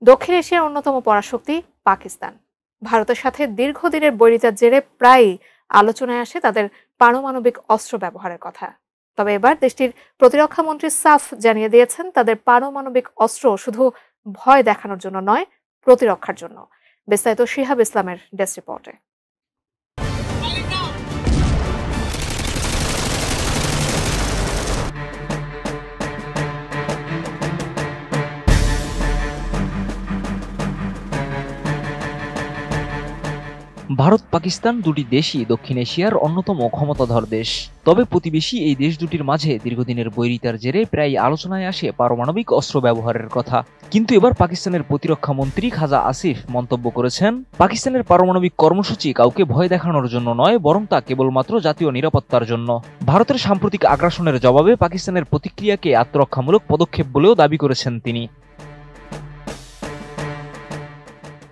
দক্ষিণ এশিয়ার অন্যতম পরাশক্তি পাকিস্তান ভারতের সাথে দীর্ঘদিনের বৈরিতার জেরে প্রায়ই আলোচনায় আসে তাদের পারমাণবিক অস্ত্র ব্যবহারের কথা। তবে এবার দেশটির প্রতিরক্ষা মন্ত্রী সাফ জানিয়ে দিয়েছেন তাদের পারমাণবিক অস্ত্র শুধু ভয় দেখানোর জন্য নয়, প্রতিরক্ষার জন্য। বিস্তারিত শিহাব ইসলামের ডেস্ক রিপোর্টে। ভারত পাকিস্তান দুটি দেশই দক্ষিণ এশিয়ার অন্যতম ক্ষমতাধর দেশ। তবে প্রতিবেশী এই দেশ দুটির মাঝে দীর্ঘদিনের বৈরিতার জেরে প্রায় আলোচনায় আসে পারমাণবিক অস্ত্র ব্যবহারের কথা। কিন্তু এবার পাকিস্তানের প্রতিরক্ষা মন্ত্রী খাজা আসিফ মন্তব্য করেছেন, পাকিস্তানের পারমাণবিক কর্মসূচি কাউকে ভয় দেখানোর জন্য নয়, বরং তা কেবলমাত্র জাতীয় নিরাপত্তার জন্য। ভারতের সাম্প্রতিক আগ্রাসনের জবাবে পাকিস্তানের প্রতিক্রিয়াকে আত্মরক্ষামূলক পদক্ষেপ বলেও দাবি করেছেন তিনি।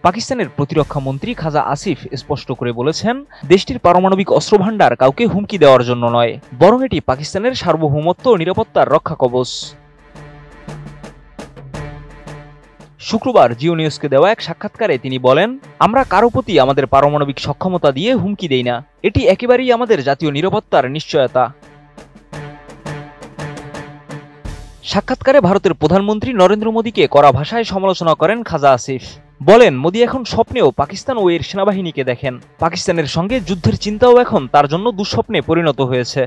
পাকিস্তানের প্রতিরক্ষা মন্ত্রী খাজা আসিফ স্পষ্ট করে বলেছেন, দেশটির পারমাণবিক অস্ত্রভান্ডার কাউকে হুমকি দেওয়ার জন্য নয়, বরং এটি পাকিস্তানের সার্বভৌমত্ব ও নিরাপত্তার রক্ষা কবচ। শুক্রবার জিও নিউজকে দেওয়া এক সাক্ষাৎকারে তিনি বলেন, আমরা কারো প্রতি আমাদের পারমাণবিক সক্ষমতা দিয়ে হুমকি দেই না, এটি একেবারেই আমাদের জাতীয় নিরাপত্তার নিশ্চয়তা। সাক্ষাৎকারে ভারতের প্রধানমন্ত্রী নরেন্দ্র মোদীকে কড়া ভাষায় সমালোচনা করেন খাজা আসিফ। বলেন, মোদী এখন স্বপ্নেও পাকিস্তান ও এর সেনাবাহিনীকে দেখেন। পাকিস্তানের সঙ্গে যুদ্ধের চিন্তাও এখন তার জন্য দুঃস্বপ্নে পরিণত হয়েছে।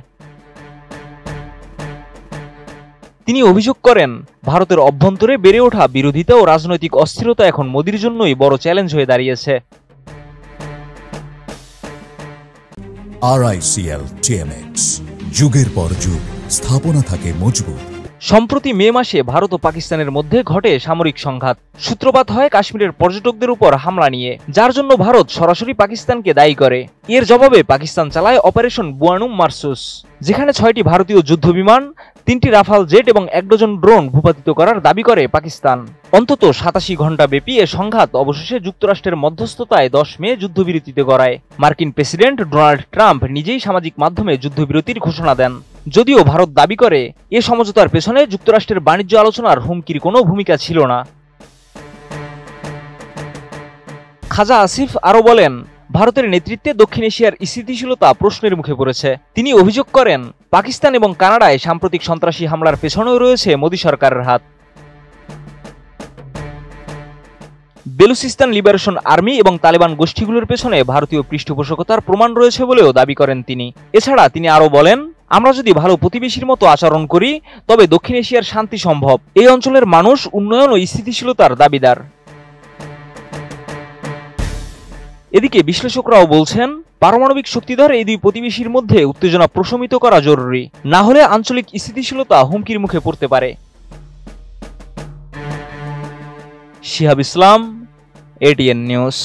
তিনি অভিযোগ করেন, ভারতের অভ্যন্তরে বেড়ে ওঠা বিরোধিতা ও রাজনৈতিক অস্থিরতা এখন মোদীর জন্যই বড় চ্যালেঞ্জ হয়ে দাঁড়িয়েছে। RICL TMX, যুগের পর যুগ স্থাপনা থাকে মজবুত। সম্প্রতি মে মাসে ভারত ও পাকিস্তানের মধ্যে ঘটে সামরিক সংঘাত। সূত্রপাত হয় কাশ্মীরের পর্যটকদের উপর হামলা নিয়ে, যার জন্য ভারত সরাসরি পাকিস্তানকে দায়ী করে। এর জবাবে পাকিস্তান চালায় অপারেশন বুয়ানুম মারসুস, যেখানে 6টি ভারতীয় যুদ্ধবিমান, 3টি রাফাল জেট এবং 1 ডজন ড্রোন ভূপাতিত করার দাবি করে পাকিস্তান। অন্তত 87 ঘণ্টা ব্যাপী এ সংঘাত অবশেষে যুক্তরাষ্ট্রের মধ্যস্থতায় 10 মে যুদ্ধবিরতিতে গড়ায়। মার্কিন প্রেসিডেন্ট ডোনাল্ড ট্রাম্প নিজেই সামাজিক মাধ্যমে যুদ্ধবিরতির ঘোষণা দেন। যদিও ভারত দাবি করে এ সমঝোতার পেছনে যুক্তরাষ্ট্রের বাণিজ্য আলোচনার হুমকির কোনো ভূমিকা ছিল না। খাজা আসিফ আরও বলেন, ভারতের নেতৃত্বে দক্ষিণ এশিয়ার স্থিতিশীলতা প্রশ্নের মুখে পড়েছে। তিনি অভিযোগ করেন, পাকিস্তান এবং কানাডায় সাম্প্রতিক সন্ত্রাসী হামলার পেছনেও রয়েছে মোদী সরকারের হাত। বেলুচিস্তান লিবারেশন আর্মি এবং তালেবান গোষ্ঠীগুলোর পেছনে ভারতীয় পৃষ্ঠপোষকতার প্রমাণ রয়েছে বলেও দাবি করেন তিনি। এছাড়া তিনি আরও বলেন, আমরা যদি ভালো প্রতিবেশীর মতো আচরণ করি তবে দক্ষিণ এশিয়ার শান্তি সম্ভব। এই অঞ্চলের মানুষ উন্নয়ন ও স্থিতিশীলতার দাবিদার। এদিকে বিশ্লেষকরাও বলছেন, পারমাণবিক শক্তিধর এই দুই প্রতিবেশীর মধ্যে উত্তেজনা প্রশমিত করা জরুরি, না হলে আঞ্চলিক স্থিতিশীলতা হুমকির মুখে পড়তে পারে। শিহাব ইসলাম, ATN নিউজ।